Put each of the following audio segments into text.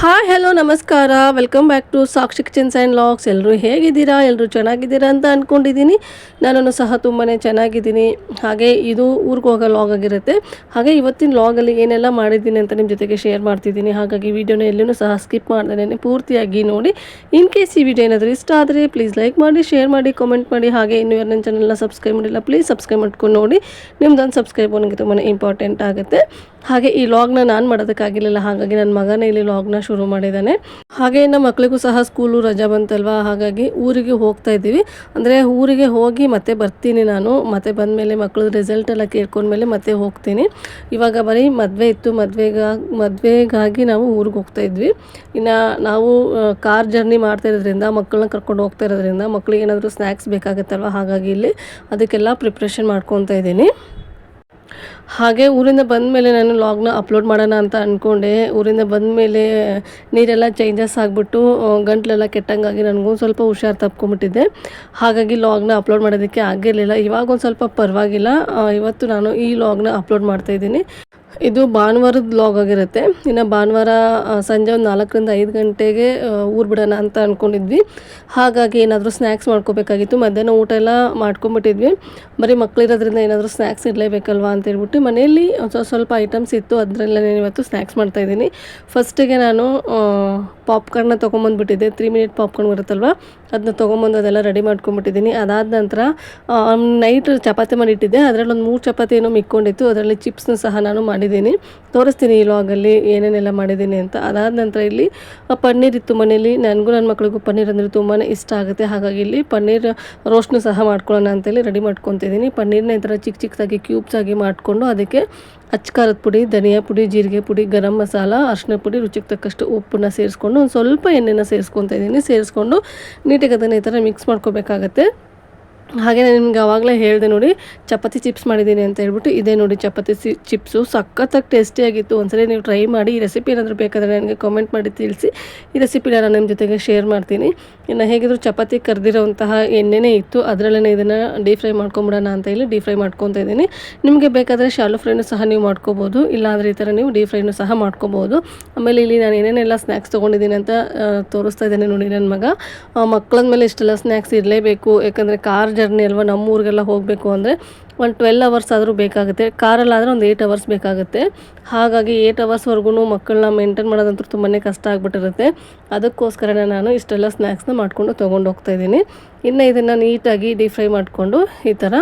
Hi hello ನಮಸ್ಕಾರ, welcome back to Sakshi kitchens and logs. ಎಲ್ಲರೂ ಹೇಗಿದ್ದೀರಾ? ಎಲ್ಲರೂ ಚೆನ್ನಾಗಿದ್ದೀರಾ ಅಂತ ಅಂದ್ಕೊಂಡಿದ್ದೀನಿ. ನಾನು ಸಹ ತುಂಬಾ ಚೆನ್ನಾಗಿದ್ದೀನಿ. ಹಾಗೆ ಇದು ಊರಿಗೆ ಹೋಗೋ ಲಾಗ್ ಆಗಿರುತ್ತೆ. ಹಾಗೆ ಇವತ್ತಿನ ಲಾಗಲ್ಲಿ ಏನೆಲ್ಲ ಮಾಡಿದ್ದೀನಿ ಅಂತ ನಿಮ್ಮ ಜೊತೆಗೆ ಶೇರ್ ಮಾಡ್ತಿದ್ದೀನಿ. ಹಾಗಾಗಿ ವಿಡಿಯೋನ ಎಲ್ಲೂ ಸಹ ಸ್ಕಿಪ್ ಮಾಡ್ದೇ ಪೂರ್ತಿಯಾಗಿ ನೋಡಿ. ಇನ್ ಕೇಸ್ ಈ ವಿಡಿಯೋ ಏನಾದರೂ ಇಷ್ಟ ಆದರೆ ಪ್ಲೀಸ್ ಲೈಕ್ ಮಾಡಿ, ಶೇರ್ ಮಾಡಿ, ಕಾಮೆಂಟ್ ಮಾಡಿ. ಹಾಗೆ ಇನ್ನೂ ಯಾರು ನನ್ನ ಚಾನಲ್ನ ಸಬ್ಸ್ಕ್ರೈಬ್ ಮಾಡಿಲ್ಲ ಪ್ಲೀಸ್ ಸಬ್ಸ್ಕ್ರೈಬ್ ಮಾಡ್ಕೊಂಡು ನೋಡಿ. ನಿಮ್ದೊಂದು ಸಬ್ಸ್ಕ್ರೈಬ್ ನನಗೆ ತುಂಬಾ ಇಂಪಾರ್ಟೆಂಟ್ ಆಗುತ್ತೆ. ಹಾಗೆ ಈ ಲಾಗ್ನ ನಾನು ಮಾಡೋದಕ್ಕಾಗಿರಲಿಲ್ಲ, ಹಾಗಾಗಿ ನನ್ನ ಮಗನೇ ಇಲ್ಲಿ ಲಾಗ್ನ ಶುರು ಮಾಡಿದ್ದಾನೆ. ಹಾಗೆ ನಮ್ಮ ಮಕ್ಕಳಿಗೂ ಸಹ ಸ್ಕೂಲು ರಜಾ ಬಂತಲ್ವಾ, ಹಾಗಾಗಿ ಊರಿಗೆ ಹೋಗ್ತಾ ಇದ್ದೀವಿ. ಅಂದರೆ ಊರಿಗೆ ಹೋಗಿ ಮತ್ತೆ ಬರ್ತೀನಿ ನಾನು. ಮತ್ತೆ ಬಂದಮೇಲೆ ಮಕ್ಕಳು ರಿಸಲ್ಟ್ ಎಲ್ಲ ಕೇಳ್ಕೊಂಡ್ಮೇಲೆ ಮತ್ತೆ ಹೋಗ್ತೀನಿ. ಇವಾಗ ಬರೀ ಮದುವೆ ಇತ್ತು, ಮದುವೆಗಾಗಿ ನಾವು ಊರಿಗೆ ಹೋಗ್ತಾ ಇದ್ವಿ. ಇನ್ನು ನಾವು ಕಾರ್ ಜರ್ನಿ ಮಾಡ್ತಾ ಇರೋದ್ರಿಂದ, ಮಕ್ಕಳನ್ನ ಕರ್ಕೊಂಡು ಹೋಗ್ತಾ ಇರೋದ್ರಿಂದ ಮಕ್ಕಳಿಗೆ ಏನಾದರೂ ಸ್ನ್ಯಾಕ್ಸ್ ಬೇಕಾಗುತ್ತಲ್ವ, ಹಾಗಾಗಿ ಇಲ್ಲಿ ಅದಕ್ಕೆಲ್ಲ ಪ್ರಿಪ್ರೇಷನ್ ಮಾಡ್ಕೊತಾ ಇದ್ದೀನಿ. ಹಾಗೆ ಊರಿಂದ ಬಂದಮೇಲೆ ನಾನು ಲಾಗ್ನ ಅಪ್ಲೋಡ್ ಮಾಡೋಣ ಅಂತ ಅಂದ್ಕೊಂಡೆ. ಊರಿಂದ ಬಂದಮೇಲೆ ನೀರೆಲ್ಲ ಚೇಂಜಸ್ ಆಗಿಬಿಟ್ಟು ಗಂಟ್ಲೆಲ್ಲ ಕೆಟ್ಟಂಗಾಗಿ ನನಗೂ ಸ್ವಲ್ಪ ಹುಷಾರು ತಪ್ಕೊಂಬಿಟ್ಟಿದ್ದೆ. ಹಾಗಾಗಿ ಲಾಗ್ನ ಅಪ್ಲೋಡ್ ಮಾಡೋದಕ್ಕೆ ಆಗಿರಲಿಲ್ಲ. ಇವಾಗ ಒಂದು ಸ್ವಲ್ಪ ಪರವಾಗಿಲ್ಲ. ಇವತ್ತು ನಾನು ಈ ಲಾಗ್ನ ಅಪ್ಲೋಡ್ ಮಾಡ್ತಾಯಿದ್ದೀನಿ. ಇದು ಭಾನುವಾರದ ಲಾಗ್ ಆಗಿರುತ್ತೆ. ಇನ್ನು ಭಾನುವಾರ ಸಂಜೆ ಒಂದು 4ರಿಂದ 5 ಗಂಟೆಗೆ ಊರು ಬಿಡೋಣ ಅಂತ ಅಂದ್ಕೊಂಡಿದ್ವಿ. ಹಾಗಾಗಿ ಏನಾದರೂ ಸ್ನ್ಯಾಕ್ಸ್ ಮಾಡ್ಕೋಬೇಕಾಗಿತ್ತು. ಮಧ್ಯಾಹ್ನ ಊಟ ಎಲ್ಲ ಮಾಡ್ಕೊಂಬಿಟ್ಟಿದ್ವಿ. ಬರೀ ಮಕ್ಕಳಿರೋದ್ರಿಂದ ಏನಾದರೂ ಸ್ನ್ಯಾಕ್ಸ್ ಇರಲೇಬೇಕಲ್ವಾ ಅಂತೇಳ್ಬಿಟ್ಟು ಮನೆಯಲ್ಲಿ ಸ್ವಲ್ಪ ಐಟಮ್ಸ್ ಇತ್ತು, ಅದರಲ್ಲೇ ಇವತ್ತು ಸ್ನ್ಯಾಕ್ಸ್ ಮಾಡ್ತಾಯಿದ್ದೀನಿ. ಫಸ್ಟಿಗೆ ನಾನು ಪಾಪ್ಕಾರ್ನ್ನ ತೊಗೊಂಬಂದುಬಿಟ್ಟಿದ್ದೆ. 3 ಮಿನಿಟ್ ಪಾಪ್ಕಾರ್ನ್ ಬರುತ್ತಲ್ವ, ಅದನ್ನ ತೊಗೊಂಬಂದು ಅದೆಲ್ಲ ರೆಡಿ ಮಾಡ್ಕೊಂಬಿಟ್ಟಿದ್ದೀನಿ. ಅದಾದ ನಂತರ ನೈಟ್ ಚಪಾತಿ ಮಾಡಿಟ್ಟಿದ್ದೆ. ಅದರಲ್ಲಿ ಒಂದು 3 ಚಪಾತಿ ಏನೋ ಮಿಕ್ಕೊಂಡಿತ್ತು. ಅದರಲ್ಲಿ ಚಿಪ್ಸ್ನ ಸಹ ನಾನು ಮಾಡಿದ್ದೀನಿ. ತೋರಿಸ್ತೀನಿ ಈ ಲಾಗಲ್ಲಿ ಏನೇನೆಲ್ಲ ಮಾಡಿದ್ದೀನಿ ಅಂತ. ಅದಾದ ನಂತರ ಇಲ್ಲಿ ಪನ್ನೀರ್ ಇತ್ತು ಮನೇಲಿ. ನನಗೂ ನನ್ನ ಮಕ್ಕಳಿಗೂ ಪನ್ನೀರ್ ಅಂದರೆ ತುಂಬಾ ಇಷ್ಟ ಆಗುತ್ತೆ. ಹಾಗಾಗಿ ಇಲ್ಲಿ ಪನ್ನೀರ್ ರೋಸ್ಟ್ನು ಸಹ ಮಾಡ್ಕೊಳ್ಳೋಣ ಅಂತೇಳಿ ರೆಡಿ ಮಾಡ್ಕೊತಿದ್ದೀನಿ. ಪನ್ನೀರ್ನ ಈ ಥರ ಚಿಕ್ಕದಾಗಿ ಕ್ಯೂಬ್ಸ್ ಆಗಿ ಮಾಡಿಕೊಂಡು ಅದಕ್ಕೆ ಅಚ್ಕಾರದ ಪುಡಿ, ಧನಿಯಾ ಪುಡಿ, ಜೀರಿಗೆ ಪುಡಿ, ಗರಂ ಮಸಾಲ, ಅರಿಶಿನ ಪುಡಿ, ರುಚಿಗೆ ತಕ್ಕಷ್ಟು ಉಪ್ಪನ್ನ ಸೇರಿಸ್ಕೊಂಡು ಒಂದು ಸ್ವಲ್ಪ ಎಣ್ಣೆನ ಸೇರಿಸ್ಕೊತಾ ಇದ್ದೀನಿ. ಸೇರಿಸ್ಕೊಂಡು ನೀಟಾಗಿ ಅದನ್ನು ಈ ಥರ ಮಿಕ್ಸ್ ಮಾಡ್ಕೋಬೇಕಾಗತ್ತೆ. ಹಾಗೆ ನಾನು ನಿಮ್ಗೆ ಆವಾಗಲೇ ಹೇಳಿದೆ ನೋಡಿ, ಚಪಾತಿ ಚಿಪ್ಸ್ ಮಾಡಿದ್ದೀನಿ ಅಂತ ಹೇಳ್ಬಿಟ್ಟು. ಇದೇ ನೋಡಿ ಚಪಾತಿ ಚಿಪ್ಸು, ಸಖತ್ತಾಗಿ ಟೇಸ್ಟಿಯಾಗಿತ್ತು. ಒಂದ್ಸರಿ ನೀವು ಟ್ರೈ ಮಾಡಿ. ಈ ರೆಸಿಪಿ ಏನಾದರೂ ಬೇಕಾದರೆ ನನಗೆ ಕಾಮೆಂಟ್ ಮಾಡಿ ತಿಳಿಸಿ. ಈ ರೆಸಿಪಿನ ನಾನು ನಿಮ್ಮ ಜೊತೆಗೆ ಶೇರ್ ಮಾಡ್ತೀನಿ. ಇನ್ನು ಹೇಗಿದ್ರು ಚಪಾತಿ ಕರೆದಿರೋಂತಹ ಎಣ್ಣೆನೇ ಇತ್ತು, ಅದರಲ್ಲೇ ಇದನ್ನು ಡೀಪ್ ಫ್ರೈ ಮಾಡ್ಕೊಂಬಿಡೋಣ ಅಂತ ಹೇಳಿ ಡೀಪ್ ಫ್ರೈ ಮಾಡ್ಕೊತಾ ಇದ್ದೀನಿ. ನಿಮಗೆ ಬೇಕಾದರೆ ಶಾಲೋ ಫ್ರೈನು ಸಹ ನೀವು ಮಾಡ್ಕೋಬೋದು, ಇಲ್ಲಾಂದರೆ ಈ ಥರ ನೀವು ಡೀಪ್ ಫ್ರೈನು ಸಹ ಮಾಡ್ಕೋಬೋದು. ಆಮೇಲೆ ಇಲ್ಲಿ ನಾನು ಏನೇನೆಲ್ಲ ಸ್ನ್ಯಾಕ್ಸ್ ತೊಗೊಂಡಿದ್ದೀನಿ ಅಂತ ತೋರಿಸ್ತಾ ಇದ್ದೇನೆ ನೋಡಿ. ನನ್ನ ಮಗ ಮಕ್ಕಳ ಮೇಲೆ ಇಷ್ಟೆಲ್ಲ ಸ್ನ್ಯಾಕ್ಸ್ ಇರಲೇಬೇಕು, ಯಾಕಂದರೆ ಕಾರ್ ಜರ್ನಿ ಅಲ್ವಾ, ನಮ್ಮೂರಿಗೆಲ್ಲ ಹೋಗಬೇಕು ಅಂದರೆ ಒಂದು 12 ಅವರ್ಸ್ ಆದರೂ ಬೇಕಾಗುತ್ತೆ. ಕಾರಲ್ಲಾದರೆ ಒಂದು 8 ಅವರ್ಸ್ ಬೇಕಾಗುತ್ತೆ. ಹಾಗಾಗಿ 8 ಅವರ್ಸ್ವರೆಗೂ ಮಕ್ಕಳನ್ನ ಮೇಂಟೈನ್ ಮಾಡೋದಂತೂ ತುಂಬಾ ಕಷ್ಟ ಆಗಿಬಿಟ್ಟಿರುತ್ತೆ. ಅದಕ್ಕೋಸ್ಕರನೇ ನಾನು ಇಷ್ಟೆಲ್ಲ ಸ್ನ್ಯಾಕ್ಸ್ನ ಮಾಡಿಕೊಂಡು ತೊಗೊಂಡು ಹೋಗ್ತಾಯಿದ್ದೀನಿ. ಇನ್ನು ಇದನ್ನು ನೀಟಾಗಿ ಡೀಪ್ ಫ್ರೈ ಮಾಡಿಕೊಂಡು ಈ ಥರ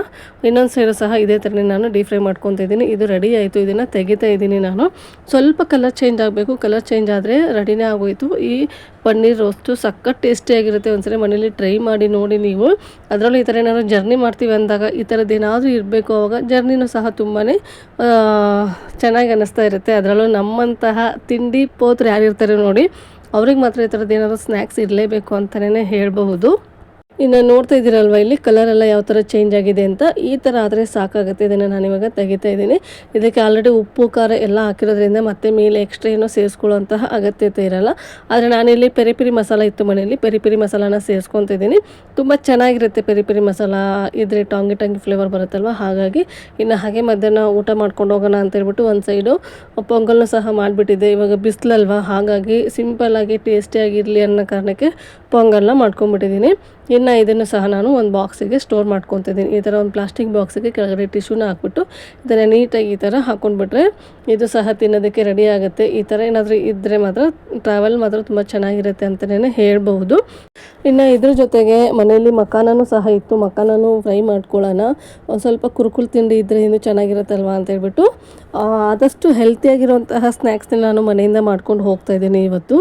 ಇನ್ನೊಂದು ಸೈಡು ಸಹ ಇದೇ ಥರನೇ ನಾನು ಡೀಪ್ ಫ್ರೈ ಮಾಡ್ಕೊತಿದ್ದೀನಿ. ಇದು ರೆಡಿ ಆಯಿತು. ಇದನ್ನು ತೆಗಿತಾ ಇದ್ದೀನಿ ನಾನು. ಸ್ವಲ್ಪ ಕಲರ್ ಚೇಂಜ್ ಆಗಬೇಕು. ಕಲರ್ ಚೇಂಜ್ ಆದರೆ ರೆಡಿನೇ ಆಗೋಯಿತು. ಈ ಪನ್ನೀರ್ ರೋಸ್ಟು ಸಖತ್ ಟೇಸ್ಟಿಯಾಗಿರುತ್ತೆ. ಒಂದ್ಸರಿ ಮನೇಲಿ ಟ್ರೈ ಮಾಡಿ ನೋಡಿ ನೀವು. ಅದರಲ್ಲೂ ಈ ಥರ ಏನಾದರೂ ಜರ್ನಿ ಮಾಡ್ತೀವಿ ಅಂದಾಗ ಈ ಥರದ್ದು ಏನಾದರೂ ಇರಬೇಕು. ಆವಾಗ ಜರ್ನಿನೂ ಸಹ ತುಂಬಾ ಚೆನ್ನಾಗಿ ಅನ್ನಿಸ್ತಾ ಇರುತ್ತೆ. ಅದರಲ್ಲೂ ನಮ್ಮಂತಹ ತಿಂಡಿ ಪೋತ್ರು ಯಾರಿರ್ತಾರೆ ನೋಡಿ, ಅವ್ರಿಗೆ ಮಾತ್ರ ಈ ಥರದ್ದು ಏನಾದರೂ ಸ್ನ್ಯಾಕ್ಸ್ ಇರಲೇಬೇಕು ಅಂತಲೇ ಹೇಳಬಹುದು. ಇನ್ನು ನೋಡ್ತಾ ಇದ್ದೀರಲ್ವ, ಇಲ್ಲಿ ಕಲರೆಲ್ಲ ಯಾವ ಥರ ಚೇಂಜ್ ಆಗಿದೆ ಅಂತ. ಈ ಥರ ಆದರೆ ಸಾಕಾಗುತ್ತೆ. ಇದನ್ನು ನಾನಿವಾಗ ತೆಗಿತಾ ಇದ್ದೀನಿ. ಇದಕ್ಕೆ ಆಲ್ರೆಡಿ ಉಪ್ಪು ಖಾರ ಎಲ್ಲ ಹಾಕಿರೋದ್ರಿಂದ ಮತ್ತೆ ಮೇಲೆ ಎಕ್ಸ್ಟ್ರಾ ಏನೋ ಸೇರಿಸ್ಕೊಳ್ಳೋಂತಹ ಅಗತ್ಯತೆ ಇರೋಲ್ಲ. ಆದರೆ ನಾನಿಲ್ಲಿ ಪೆರಿ ಪೆರಿ ಮಸಾಲ ಇತ್ತು ಮನೆಯಲ್ಲಿ, ಪೆರಿ ಪೆರಿ ಮಸಾಲಾನ ಸೇರಿಸ್ಕೊತಾ ಇದ್ದೀನಿ. ತುಂಬ ಚೆನ್ನಾಗಿರುತ್ತೆ ಪೆರಿ ಪೆರಿ ಮಸಾಲ ಇದ್ರೆ, ಟಂಗಿ ಫ್ಲೇವರ್ ಬರುತ್ತಲ್ವ. ಹಾಗಾಗಿ ಇನ್ನು ಹಾಗೆ ಮಧ್ಯಾಹ್ನ ಊಟ ಮಾಡ್ಕೊಂಡು ಹೋಗೋಣ ಅಂತ ಹೇಳ್ಬಿಟ್ಟು ಒಂದು ಸೈಡು ಪೊಂಗಲ್ನ ಸಹ ಮಾಡಿಬಿಟ್ಟಿದ್ದೆ. ಇವಾಗ ಬಿಸಿಲಲ್ವ, ಹಾಗಾಗಿ ಸಿಂಪಲ್ಲಾಗಿ ಟೇಸ್ಟಿಯಾಗಿರಲಿ ಅನ್ನೋ ಕಾರಣಕ್ಕೆ ಪೊಂಗಲ್ನ ಮಾಡ್ಕೊಂಬಿಟ್ಟಿದ್ದೀನಿ. ಇನ್ನು ಇದನ್ನು ಸಹ ನಾನು ಒಂದು ಬಾಕ್ಸಿಗೆ ಸ್ಟೋರ್ ಮಾಡ್ಕೊತಿದ್ದೀನಿ. ಈ ಥರ ಒಂದು ಪ್ಲಾಸ್ಟಿಕ್ ಬಾಕ್ಸಿಗೆ ಕೆಳಗಡೆ ಟಿಶ್ಯೂನ ಹಾಕ್ಬಿಟ್ಟು ಇದನ್ನು ನೀಟಾಗಿ ಈ ಥರ ಹಾಕ್ಕೊಂಡ್ಬಿಟ್ರೆ ಇದು ಸಹ ತಿನ್ನೋದಕ್ಕೆ ರೆಡಿ ಆಗುತ್ತೆ. ಈ ಥರ ಏನಾದರೂ ಇದ್ದರೆ ಮಾತ್ರ ಟ್ರಾವೆಲ್ ಮಾತ್ರ ತುಂಬ ಚೆನ್ನಾಗಿರುತ್ತೆ ಅಂತಲೇ ಹೇಳ್ಬಹುದು. ಇನ್ನು ಇದ್ರ ಜೊತೆಗೆ ಮನೆಯಲ್ಲಿ ಮಖಾನನೂ ಸಹ ಇತ್ತು. ಮಖಾನನೂ ಫ್ರೈ ಮಾಡ್ಕೊಳ್ಳೋಣ, ಒಂದು ಸ್ವಲ್ಪ ಕುರುಕುಲು ತಿಂಡಿ ಇದ್ದರೆ ಇನ್ನೂ ಚೆನ್ನಾಗಿರುತ್ತಲ್ವ ಅಂತ ಹೇಳ್ಬಿಟ್ಟು ಆದಷ್ಟು ಹೆಲ್ತಿಯಾಗಿರುವಂತಹ ಸ್ನ್ಯಾಕ್ಸ್ನ ನಾನು ಮನೆಯಿಂದ ಮಾಡ್ಕೊಂಡು ಹೋಗ್ತಾಯಿದ್ದೀನಿ ಇವತ್ತು.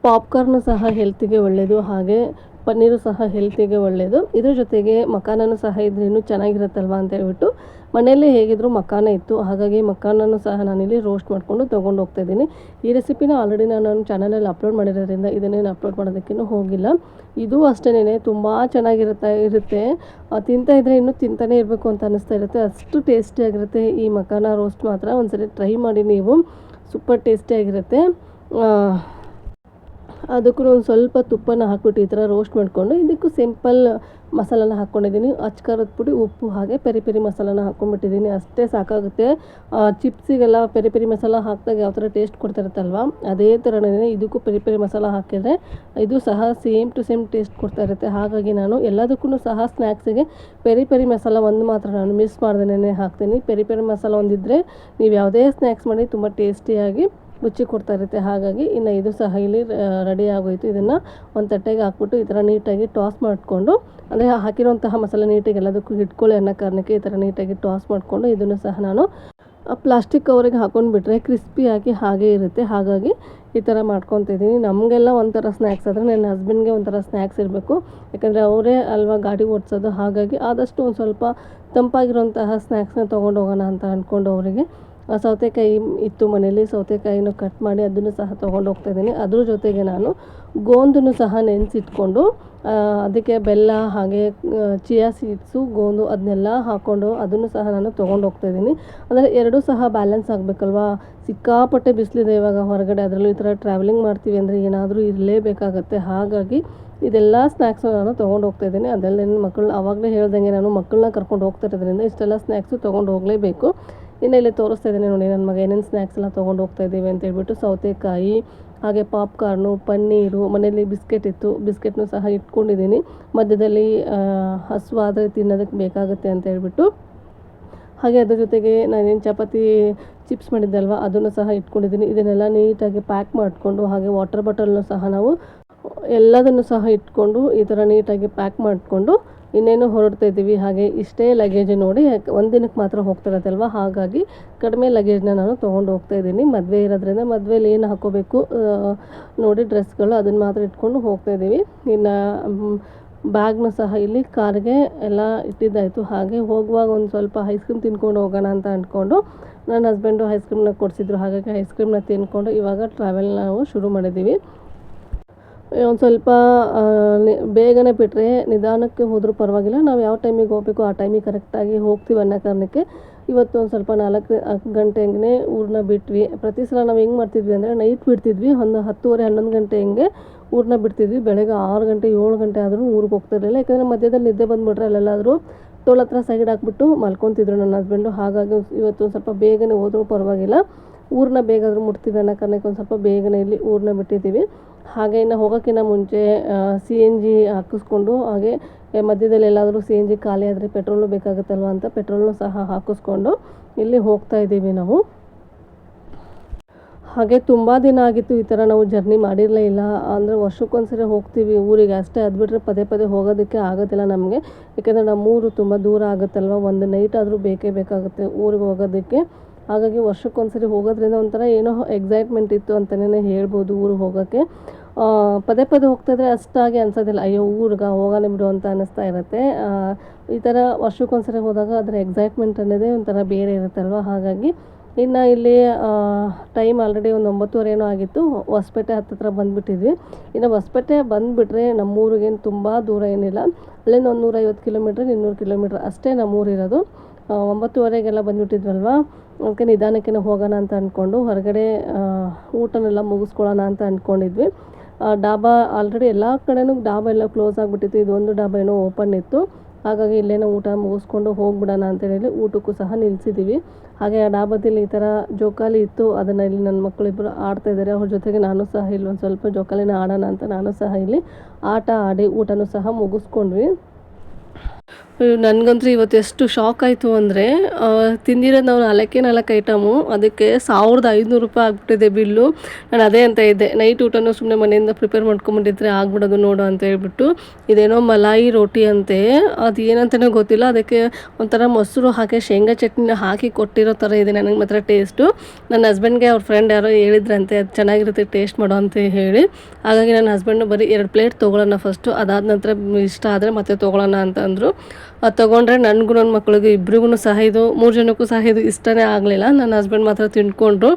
ಪಾಪ್ಕಾರ್ನು ಸಹ ಹೆಲ್ತಿಗೆ ಒಳ್ಳೆಯದು, ಹಾಗೆ ಪನ್ನೀರು ಸಹ ಹೆಲ್ತಿಗೆ ಒಳ್ಳೆಯದು. ಇದ್ರ ಜೊತೆಗೆ ಮಖಾನನೂ ಸಹ ಇದ್ರೆ ಇನ್ನೂ ಚೆನ್ನಾಗಿರುತ್ತಲ್ವ ಅಂತ ಹೇಳ್ಬಿಟ್ಟು ಮನೆಯಲ್ಲೇ ಹೇಗಿದ್ರು ಮಖಾನ ಇತ್ತು. ಹಾಗಾಗಿ ಮಖಾನನೂ ಸಹ ನಾನಿಲ್ಲಿ ರೋಸ್ಟ್ ಮಾಡಿಕೊಂಡು ತೊಗೊಂಡು ಹೋಗ್ತಾಯಿದ್ದೀನಿ. ಈ ರೆಸಿಪಿನ ಆಲ್ರೆಡಿ ನಾನು ನನ್ನ ಚಾನಲಲ್ಲಿ ಅಪ್ಲೋಡ್ ಮಾಡಿರೋದ್ರಿಂದ ಇದನ್ನೇನು ಅಪ್ಲೋಡ್ ಮಾಡೋದಕ್ಕೇನು ಹೋಗಿಲ್ಲ. ಇದು ಅಷ್ಟೇ ತುಂಬ ಚೆನ್ನಾಗಿರುತ್ತೆ. ತಿಂತಾ ಇದ್ದರೆ ಇನ್ನೂ ತಿಂತಾನೇ ಇರಬೇಕು ಅಂತ ಅನ್ನಿಸ್ತಾ ಇರುತ್ತೆ. ಅಷ್ಟು ಟೇಸ್ಟಿಯಾಗಿರುತ್ತೆ ಈ ಮಖಾನ ರೋಸ್ಟ್ ಮಾತ್ರ. ಒಂದ್ಸರಿ ಟ್ರೈ ಮಾಡಿ ನೀವು, ಸೂಪರ್ ಟೇಸ್ಟಿಯಾಗಿರುತ್ತೆ. ಅದಕ್ಕೂ ಒಂದು ಸ್ವಲ್ಪ ತುಪ್ಪನ ಹಾಕ್ಬಿಟ್ಟು ಈ ಥರ ರೋಸ್ಟ್ ಮಾಡಿಕೊಂಡು ಇದಕ್ಕೂ ಸಿಂಪಲ್ ಮಸಾಲನ ಹಾಕ್ಕೊಂಡಿದ್ದೀನಿ. ಖಾರದ ಪುಡಿ, ಉಪ್ಪು, ಹಾಗೆ ಪೆರಿ ಪೆರಿ ಮಸಾಲನ ಹಾಕ್ಕೊಂಡ್ಬಿಟ್ಟಿದ್ದೀನಿ. ಅಷ್ಟೇ ಸಾಕಾಗುತ್ತೆ. ಚಿಪ್ಸಿಗೆಲ್ಲ ಪೆರಿ ಪೆರಿ ಮಸಾಲ ಹಾಕಿದಾಗ ಯಾವ ಥರ ಟೇಸ್ಟ್ ಕೊಡ್ತಾಯಿರುತ್ತಲ್ವ, ಅದೇ ಥರನೇ ಇದಕ್ಕೂ ಪೆರಿ ಪೆರಿ ಮಸಾಲ ಹಾಕಿದರೆ ಇದು ಸಹ ಸೇಮ್ ಟು ಸೇಮ್ ಟೇಸ್ಟ್ ಕೊಡ್ತಾ ಇರುತ್ತೆ. ಹಾಗಾಗಿ ನಾನು ಎಲ್ಲದಕ್ಕೂ ಸಹ ಸ್ನ್ಯಾಕ್ಸಿಗೆ ಪೆರಿ ಪೆರಿ ಮಸಾಲ ಒಂದು ಮಾತ್ರ ನಾನು ಮಿಸ್ ಮಾಡ್ದೇ ಹಾಕ್ತೀನಿ. ಪೆರಿ ಪೆರಿ ಮಸಾಲ ಒಂದಿದ್ದರೆ ನೀವು ಯಾವುದೇ ಸ್ನ್ಯಾಕ್ಸ್ ಮಾಡಿ ತುಂಬ ಟೇಸ್ಟಿಯಾಗಿ ರುಚಿ ಕೊಡ್ತಾ ಇರುತ್ತೆ. ಹಾಗಾಗಿ ಇನ್ನು ಇದು ಸಹ ಇಲ್ಲಿ ರೆಡಿ ಆಗೋಯಿತು. ಇದನ್ನು ಒಂದು ತಟ್ಟೆಗೆ ಹಾಕ್ಬಿಟ್ಟು ಈ ಥರ ನೀಟಾಗಿ ಟಾಸ್ ಮಾಡಿಕೊಂಡು, ಅಂದರೆ ಹಾಕಿರೋಂತಹ ಮಸಾಲೆ ನೀಟಾಗಿ ಎಲ್ಲದಕ್ಕೂ ಇಟ್ಕೊಳ್ಳಿ ಅನ್ನೋ ಕಾರಣಕ್ಕೆ ಈ ಥರ ನೀಟಾಗಿ ಟಾಸ್ ಮಾಡಿಕೊಂಡು ಇದನ್ನು ಸಹ ನಾನು ಪ್ಲಾಸ್ಟಿಕ್ ಕವರಿಗೆ ಹಾಕೊಂಡ್ಬಿಟ್ರೆ ಕ್ರಿಸ್ಪಿಯಾಗಿ ಹಾಗೇ ಇರುತ್ತೆ. ಹಾಗಾಗಿ ಈ ಥರ ಮಾಡ್ಕೊತಿದ್ದೀನಿ. ನಮಗೆಲ್ಲ ಒಂಥರ ಸ್ನ್ಯಾಕ್ಸ್ ಆದರೆ ನನ್ನ ಹಸ್ಬೆಂಡ್ಗೆ ಒಂಥರ ಸ್ನ್ಯಾಕ್ಸ್ ಇರಬೇಕು. ಯಾಕಂದರೆ ಅವರೇ ಅಲ್ವಾ ಗಾಡಿ ಓಡಿಸೋದು. ಹಾಗಾಗಿ ಆದಷ್ಟು ಒಂದು ಸ್ವಲ್ಪ ತಂಪಾಗಿರೋಂತಹ ಸ್ನ್ಯಾಕ್ಸ್ನ ತೊಗೊಂಡು ಹೋಗೋಣ ಅಂತ ಅಂದ್ಕೊಂಡು ಅವರಿಗೆ ಸೌತೆಕಾಯಿ ಇತ್ತು ಮನೇಲಿ, ಸೌತೆಕಾಯಿನೂ ಕಟ್ ಮಾಡಿ ಅದನ್ನು ಸಹ ತೊಗೊಂಡು ಹೋಗ್ತಾಯಿದ್ದೀನಿ. ಅದ್ರ ಜೊತೆಗೆ ನಾನು ಗೋಂದನ್ನು ಸಹ ನೆನೆಸಿಟ್ಕೊಂಡು ಅದಕ್ಕೆ ಬೆಲ್ಲ, ಹಾಗೆ ಚಿಯಾ ಸೀಡ್ಸು, ಗೋಂದು ಅದನ್ನೆಲ್ಲ ಹಾಕ್ಕೊಂಡು ಅದನ್ನು ಸಹ ನಾನು ತೊಗೊಂಡು ಹೋಗ್ತಾಯಿದ್ದೀನಿ. ಅಂದರೆ ಎರಡೂ ಸಹ ಬ್ಯಾಲೆನ್ಸ್ ಆಗಬೇಕಲ್ವಾ. ಸಿಕ್ಕಾಪಟ್ಟೆ ಬಿಸಿಲಿದೆ ಇವಾಗ ಹೊರಗಡೆ, ಅದರಲ್ಲೂ ಈ ಥರ ಟ್ರಾವೆಲಿಂಗ್ ಮಾಡ್ತೀವಿ ಅಂದರೆ ಏನಾದರೂ ಇರಲೇಬೇಕಾಗತ್ತೆ. ಹಾಗಾಗಿ ಇದೆಲ್ಲ ಸ್ನ್ಯಾಕ್ಸು ನಾನು ತೊಗೊಂಡು ಹೋಗ್ತಾಯಿದ್ದೀನಿ. ಅದೆಲ್ಲ ನನ್ನ ಮಕ್ಕಳು ಆವಾಗಲೇ ಹೇಳ್ದಂಗೆ ನಾನು ಮಕ್ಕಳನ್ನ ಕರ್ಕೊಂಡು ಹೋಗ್ತಾ ಇರೋದ್ರಿಂದ ಇಷ್ಟೆಲ್ಲ ಸ್ನ್ಯಾಕ್ಸು ತೊಗೊಂಡು ಹೋಗಲೇಬೇಕು. ಇನ್ನು ಇಲ್ಲಿ ತೋರಿಸ್ತಾ ಇದ್ದೀನಿ ನೋಡಿ ನನ್ನ ಮಗ ಏನೇನು ಸ್ನ್ಯಾಕ್ಸ್ ಎಲ್ಲ ತೊಗೊಂಡು ಹೋಗ್ತಾ ಇದ್ದೀವಿ ಅಂತ ಹೇಳ್ಬಿಟ್ಟು. ಸೌತೆಕಾಯಿ, ಹಾಗೆ ಪಾಪ್ಕಾರ್ನು, ಪನ್ನೀರು, ಮನೇಲಿ ಬಿಸ್ಕೆಟ್ ಇತ್ತು, ಬಿಸ್ಕೆಟ್ನೂ ಸಹ ಇಟ್ಕೊಂಡಿದ್ದೀನಿ. ಮಧ್ಯದಲ್ಲಿ ಹಸುವಾದರೆ ತಿನ್ನೋದಕ್ಕೆ ಬೇಕಾಗುತ್ತೆ ಅಂತ ಹೇಳ್ಬಿಟ್ಟು. ಹಾಗೆ ಅದ್ರ ಜೊತೆಗೆ ನಾನೇನು ಚಪಾತಿ ಚಿಪ್ಸ್ ಮಾಡಿದ್ದಲ್ವ ಅದನ್ನು ಸಹ ಇಟ್ಕೊಂಡಿದ್ದೀನಿ. ಇದನ್ನೆಲ್ಲ ನೀಟಾಗಿ ಪ್ಯಾಕ್ ಮಾಡಿಕೊಂಡು, ಹಾಗೆ ವಾಟರ್ ಬಾಟಲ್ನು ಸಹ ನಾವು ಎಲ್ಲದನ್ನು ಸಹ ಇಟ್ಕೊಂಡು ಈ ಥರ ನೀಟಾಗಿ ಪ್ಯಾಕ್ ಮಾಡಿಕೊಂಡು ಇನ್ನೇನು ಹೊರಡ್ತಾ ಇದ್ದೀವಿ. ಹಾಗೆ ಇಷ್ಟೇ ಲಗೇಜ್ ನೋಡಿ, ಒಂದು ದಿನಕ್ಕೆ ಮಾತ್ರ ಹೋಗ್ತಾ ಇರೋದಲ್ವ, ಹಾಗಾಗಿ ಕಡಿಮೆ ಲಗೇಜ್ನ ನಾನು ತೊಗೊಂಡು ಹೋಗ್ತಾ ಇದ್ದೀನಿ. ಮದುವೆ ಇರೋದ್ರಿಂದ ಮದುವೆಲಿ ಏನು ಹಾಕ್ಕೋಬೇಕು ನೋಡಿ ಡ್ರೆಸ್ಗಳು ಅದನ್ನು ಮಾತ್ರ ಇಟ್ಕೊಂಡು ಹೋಗ್ತಾ ಇದ್ದೀವಿ. ಇನ್ನು ಬ್ಯಾಗ್ನ ಸಹ ಇಲ್ಲಿ ಕಾರ್ಗೆ ಎಲ್ಲ ಇಟ್ಟಿದ್ದಾಯಿತು. ಹಾಗೆ ಹೋಗುವಾಗ ಒಂದು ಸ್ವಲ್ಪ ಐಸ್ ಕ್ರೀಮ್ ತಿನ್ಕೊಂಡು ಹೋಗೋಣ ಅಂತ ಅಂದ್ಕೊಂಡು ನನ್ನ ಹಸ್ಬೆಂಡು ಐಸ್ ಕ್ರೀಮ್ನ ಕೊಡಿಸಿದ್ರು. ಹಾಗಾಗಿ ಐಸ್ ಕ್ರೀಮ್ನ ತಿನ್ಕೊಂಡು ಇವಾಗ ಟ್ರಾವೆಲ್ ನಾವು ಶುರು ಮಾಡಿದ್ದೀವಿ. ಒಂದು ಸ್ವಲ್ಪ ಬೇಗನೆ ಬಿಟ್ಟರೆ ನಿಧಾನಕ್ಕೆ ಹೋದರೂ ಪರವಾಗಿಲ್ಲ, ನಾವು ಯಾವ ಟೈಮಿಗೆ ಹೋಗಬೇಕು ಆ ಟೈಮಿಗೆ ಕರೆಕ್ಟಾಗಿ ಹೋಗ್ತೀವಿ ಅನ್ನೋ ಕಾರಣಕ್ಕೆ ಇವತ್ತು ಒಂದು ಸ್ವಲ್ಪ 4 ಗಂಟೆ ಹಂಗೆ ಊರನ್ನ ಬಿಟ್ವಿ. ಪ್ರತಿ ಸಲ ನಾವು ಹೆಂಗೆ ಮಾಡ್ತಿದ್ವಿ ಅಂದರೆ ನೈಟ್ ಬಿಡ್ತಿದ್ವಿ, ಒಂದು 10:30 11 ಗಂಟೆ ಹಿಂಗೆ ಊರನ್ನ ಬಿಡ್ತಿದ್ವಿ. ಬೆಳಗ್ಗೆ 6 ಗಂಟೆ 7 ಗಂಟೆ ಆದರೂ ಊರಿಗೆ ಹೋಗ್ತಿರಲಿಲ್ಲ. ಯಾಕಂದರೆ ಮಧ್ಯದಲ್ಲಿ ನಿದ್ದೆ ಬಂದುಬಿಟ್ರೆ ಅಲ್ಲೆಲ್ಲಾದರೂ ಟೋಲ್ ಹತ್ರ ಸೈಡ್ ಹಾಕ್ಬಿಟ್ಟು ಮಲ್ಕೊತಿದ್ರು ನನ್ನ ಹಸ್ಬೆಂಡು. ಹಾಗಾಗಿ ಇವತ್ತು ಒಂದು ಸ್ವಲ್ಪ ಬೇಗನೆ ಹೋದರೂ ಪರವಾಗಿಲ್ಲ, ಊರನ್ನ ಬೇಗಾದರೂ ಮುಟ್ತೀವಿ ಅನ್ನೋ ಕಾರಣಕ್ಕೆ ಒಂದು ಸ್ವಲ್ಪ ಬೇಗನೆ ಇಲ್ಲಿ ಊರನ್ನ ಬಿಟ್ಟಿದ್ದೀವಿ. ಹಾಗೆ ಇನ್ನು ಹೋಗೋಕ್ಕಿಂತ ಮುಂಚೆ CNG ಹಾಕಿಸ್ಕೊಂಡು, ಹಾಗೆ ಮಧ್ಯದಲ್ಲಿ ಎಲ್ಲಾದರೂ CNG ಖಾಲಿ ಆದರೆ ಪೆಟ್ರೋಲು ಬೇಕಾಗುತ್ತಲ್ವ ಅಂತ ಪೆಟ್ರೋಲ್ನು ಸಹ ಹಾಕಿಸ್ಕೊಂಡು ಇಲ್ಲಿ ಹೋಗ್ತಾ ಇದ್ದೀವಿ ನಾವು. ಹಾಗೆ ತುಂಬ ದಿನ ಆಗಿತ್ತು ಈ ಥರ ನಾವು ಜರ್ನಿ ಮಾಡಿರಲೇ ಇಲ್ಲ. ಅಂದರೆ ವರ್ಷಕ್ಕೊಂದ್ಸರಿ ಹೋಗ್ತೀವಿ ಊರಿಗೆ ಅಷ್ಟೇ, ಅದು ಬಿಟ್ಟರೆ ಪದೇ ಪದೇ ಹೋಗೋದಕ್ಕೆ ಆಗೋದಿಲ್ಲ ನಮಗೆ. ಯಾಕೆಂದರೆ ನಮ್ಮೂರು ತುಂಬ ದೂರ ಆಗುತ್ತಲ್ವ, ಒಂದು ನೈಟ್ ಆದರೂ ಬೇಕೇ ಬೇಕಾಗುತ್ತೆ ಊರಿಗೆ ಹೋಗೋದಕ್ಕೆ. ಹಾಗಾಗಿ ವರ್ಷಕ್ಕೊಂದ್ಸರಿ ಹೋಗೋದ್ರಿಂದ ಒಂಥರ ಏನೋ ಎಕ್ಸೈಟ್ಮೆಂಟ್ ಇತ್ತು ಅಂತಲೇ ಹೇಳ್ಬೋದು ಊರಿಗೆ ಹೋಗೋಕ್ಕೆ. ಪದೇ ಪದೇ ಹೋಗ್ತಾಯಿದ್ರೆ ಅಷ್ಟಾಗಿ ಅನ್ಸೋದಿಲ್ಲ, ಅಯ್ಯೋ ಊರಿಗೆ ಹೋಗೋಣ ಬಿಡು ಅಂತ ಅನ್ನಿಸ್ತಾ ಇರುತ್ತೆ. ಈ ಥರ ವರ್ಷಕ್ಕೊಂದ್ಸರಿ ಹೋದಾಗ ಅದರ ಎಕ್ಸೈಟ್ಮೆಂಟ್ ಅನ್ನೋದೇ ಒಂಥರ ಬೇರೆ ಇರುತ್ತಲ್ವ. ಹಾಗಾಗಿ ಇನ್ನು ಇಲ್ಲಿ ಟೈಮ್ ಆಲ್ರೆಡಿ ಒಂದು 9:30 ಏನೋ ಆಗಿತ್ತು. ಹೊಸಪೇಟೆ ಹತ್ತಿರ ಬಂದುಬಿಟ್ಟಿದ್ವಿ. ಇನ್ನು ಹೊಸಪೇಟೆ ಬಂದುಬಿಟ್ರೆ ನಮ್ಮೂರಿಗೇನು ತುಂಬ ದೂರ ಏನಿಲ್ಲ, ಅಲ್ಲಿಂದ ಒಂದು 150 ಕಿಲೋಮೀಟ್ರ್ 200 ಕಿಲೋಮೀಟ್ರ್ ಅಷ್ಟೇ ನಮ್ಮೂರಿರೋದು. 9:30 ಬಂದುಬಿಟ್ಟಿದ್ವಲ್ವ, ಅದಕ್ಕೆ ನಿಧಾನಕ್ಕೆ ಹೋಗೋಣ ಅಂತ ಅಂದ್ಕೊಂಡು ಹೊರಗಡೆ ಊಟನೆಲ್ಲ ಮುಗಿಸ್ಕೊಳ್ಳೋಣ ಅಂತ ಅಂದ್ಕೊಂಡಿದ್ವಿ. ಡಾಬಾ ಆಲ್ರೆಡಿ ಎಲ್ಲ ಕಡೆನೂ ಡಾಬಾ ಎಲ್ಲ ಕ್ಲೋಸ್ ಆಗಿಬಿಟ್ಟಿತ್ತು. ಇದು ಒಂದು ಡಾಬಾ ಏನೋ ಓಪನ್ ಇತ್ತು. ಹಾಗಾಗಿ ಇಲ್ಲೇನೋ ಊಟ ಮುಗಿಸ್ಕೊಂಡು ಹೋಗ್ಬಿಡೋಣ ಅಂತೇಳಿ ಊಟಕ್ಕೂ ಸಹ ನಿಲ್ಲಿಸಿದ್ದೀವಿ. ಹಾಗೆ ಆ ಡಾಬಾದಲ್ಲಿ ಈ ಥರ ಜೋಕಾಲಿ ಇತ್ತು, ಅದನ್ನು ಇಲ್ಲಿ ನನ್ನ ಮಕ್ಕಳಿಬ್ಬರು ಆಡ್ತಾಯಿದ್ದಾರೆ. ಅವ್ರ ಜೊತೆಗೆ ನಾನು ಸಹ ಇಲ್ಲಿ ಒಂದು ಸ್ವಲ್ಪ ಜೋಕಾಲಿನ ಆಡೋಣ ಅಂತ ನಾನು ಸಹ ಇಲ್ಲಿ ಆಟ ಆಡಿ ಊಟನೂ ಸಹ ಮುಗಿಸ್ಕೊಂಡ್ವಿ. ನನಗಂತೂ ಇವತ್ತು ಎಷ್ಟು ಶಾಕ್ ಆಯಿತು ಅಂದರೆ, ತಿಂದಿರೋದು ನಾವು 4 ಐಟಮು, ಅದಕ್ಕೆ 1500 ರೂಪಾಯಿ ಆಗಿಬಿಟ್ಟಿದೆ ಬಿಲ್ಲು. ನಾನು ಅದೇ ಅಂತ ಇದ್ದೆ, ನೈಟ್ ಊಟನೂ ಸುಮ್ಮನೆ ಮನೆಯಿಂದ ಪ್ರಿಪೇರ್ ಮಾಡ್ಕೊಂಬಿಟ್ಟಿದ್ರೆ ಆಗ್ಬಿಡೋದು ನೋಡು ಅಂತ ಹೇಳ್ಬಿಟ್ಟು. ಇದೇನೋ ಮಲಾಯಿ ರೋಟಿ ಅಂತೆ, ಅದು ಏನಂತಲೇ ಗೊತ್ತಿಲ್ಲ. ಅದಕ್ಕೆ ಒಂಥರ ಮೊಸರು ಹಾಕಿ ಶೇಂಗಾ ಚಟ್ನಿನ ಹಾಕಿ ಕೊಟ್ಟಿರೋ ಥರ ಇದೆ. ನನಗೆ ಮಾತ್ರ ಟೇಸ್ಟು, ನನ್ನ ಹಸ್ಬೆಂಡ್ಗೆ ಅವ್ರ ಫ್ರೆಂಡ್ ಯಾರೋ ಹೇಳಿದ್ರಂತೆ ಅದು ಚೆನ್ನಾಗಿರುತ್ತೆ ಟೇಸ್ಟ್ ಮಾಡೋ ಅಂತ ಹೇಳಿ. ಹಾಗಾಗಿ ನನ್ನ ಹಸ್ಬೆಂಡು ಬರೀ 2 ಪ್ಲೇಟ್ ತೊಗೊಳ್ಳೋಣ ಫಸ್ಟು, ಅದಾದ ನಂತರ ಇಷ್ಟ ಆದರೆ ಮತ್ತೆ ತೊಗೊಳ್ಳೋಣ ಅಂತಂದರು. ಅದು ತೊಗೊಂಡ್ರೆ ನನಗೂ ನನ್ನ ಮಕ್ಕಳಿಗೂ ಇಬ್ರಿಗೂ ಸಹ ಇದು 3 ಜನಕ್ಕೂ ಸಹ ಇದು ಇಷ್ಟನೇ ಆಗಲಿಲ್ಲ. ನನ್ನ ಹಸ್ಬೆಂಡ್ ಮಾತ್ರ ತಿಂದ್ಕೊಂಡ್ರು.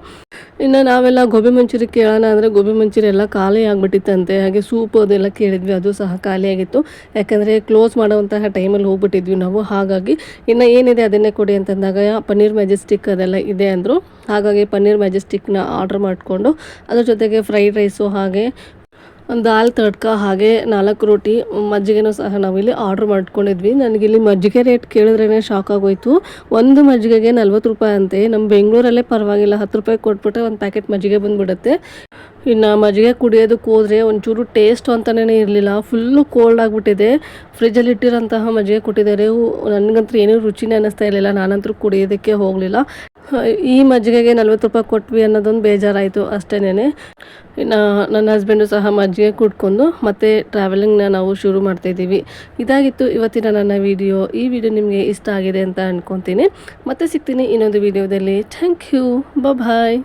ಇನ್ನು ನಾವೆಲ್ಲ ಗೋಬಿ ಮಂಚೂರಿ ಕೇಳೋಣ ಅಂದರೆ ಗೋಬಿ ಮಂಚೂರಿ ಎಲ್ಲ ಖಾಲಿ ಆಗಿಬಿಟ್ಟಿತ್ತಂತೆ. ಹಾಗೆ ಸೂಪ್ ಅದೆಲ್ಲ ಕೇಳಿದ್ವಿ, ಅದು ಸಹ ಖಾಲಿಯಾಗಿತ್ತು. ಯಾಕಂದರೆ ಕ್ಲೋಸ್ ಮಾಡೋವಂತಹ ಟೈಮಲ್ಲಿ ಹೋಗ್ಬಿಟ್ಟಿದ್ವಿ ನಾವು. ಹಾಗಾಗಿ ಇನ್ನು ಏನಿದೆ ಅದನ್ನೇ ಕೊಡಿ ಅಂತಂದಾಗ ಪನ್ನೀರ್ ಮೆಜೆಸ್ಟಿಕ್ ಅದೆಲ್ಲ ಇದೆ ಅಂದರು. ಹಾಗಾಗಿ ಪನ್ನೀರ್ ಮೆಜೆಸ್ಟಿಕ್ನ ಆರ್ಡ್ರ್ ಮಾಡಿಕೊಂಡು ಅದ್ರ ಜೊತೆಗೆ ಫ್ರೈಡ್ ರೈಸು, ಹಾಗೆ ಒಂದು ದಾಲ್ ತಡ್ಕ ಹಾಗೆ 4 ರೋಟಿ ಮಜ್ಜಿಗೆನೂ ಸಹ ನಾವಿಲ್ಲಿ ಆರ್ಡ್ರ್ ಮಾಡ್ಕೊಂಡಿದ್ವಿ. ನನಗಿಲ್ಲಿ ಮಜ್ಜಿಗೆ ರೇಟ್ ಕೇಳಿದ್ರೇ ಶಾಕ್ ಆಗೋಯ್ತು. ಒಂದು ಮಜ್ಜಿಗೆಗೆ 40 ರೂಪಾಯಿ ಅಂತೆ. ನಮ್ಮ ಬೆಂಗಳೂರಲ್ಲೇ ಪರವಾಗಿಲ್ಲ 10 ರೂಪಾಯಿ ಕೊಟ್ಬಿಟ್ರೆ ಒಂದು ಪ್ಯಾಕೆಟ್ ಮಜ್ಜಿಗೆ ಬಂದುಬಿಡುತ್ತೆ. ಇನ್ನು ಮಜ್ಜಿಗೆ ಕುಡಿಯೋದಕ್ಕೆ ಹೋದರೆ ಒಂಚೂರು ಟೇಸ್ಟ್ ಅಂತಲೇ ಇರಲಿಲ್ಲ. ಫುಲ್ಲು ಕೋಲ್ಡ್ ಆಗಿಬಿಟ್ಟಿದೆ. ಫ್ರಿಜ್ಜಲ್ಲಿ ಇಟ್ಟಿರೋಂತಹ ಮಜ್ಜಿಗೆ ಕೊಟ್ಟಿದ್ದಾರೆ. ನನಗಂತೂ ಏನೂ ರುಚಿನೇ ಅನ್ನಿಸ್ತಾ ಇರಲಿಲ್ಲ. ನಾನಂತೂ ಕುಡಿಯೋದಕ್ಕೆ ಹೋಗಲಿಲ್ಲ. ಈ ಮಜ್ಜಿಗೆಗೆ 40 ರೂಪಾಯಿ ಕೊಟ್ವಿ ಅನ್ನೋದೊಂದು ಬೇಜಾರಾಯಿತು ಅಷ್ಟೇನೆ. ಇನ್ನು ನನ್ನ ಹಸ್ಬೆಂಡು ಸಹ ಮಜ್ಜಿಗೆ ಕುಡ್ಕೊಂಡು ಮತ್ತೆ ಟ್ರಾವೆಲಿಂಗ್ನ ನಾವು ಶುರು ಮಾಡ್ತಾಯಿದ್ದೀವಿ. ಇದಾಗಿತ್ತು ಇವತ್ತಿನ ನನ್ನ ವಿಡಿಯೋ. ಈ ವಿಡಿಯೋ ನಿಮಗೆ ಇಷ್ಟ ಆಗಿದೆ ಅಂತ ಅಂದ್ಕೊತೀನಿ. ಮತ್ತೆ ಸಿಗ್ತೀನಿ ಇನ್ನೊಂದು ವಿಡಿಯೋದಲ್ಲಿ. Thank you. ಬಾಯ್.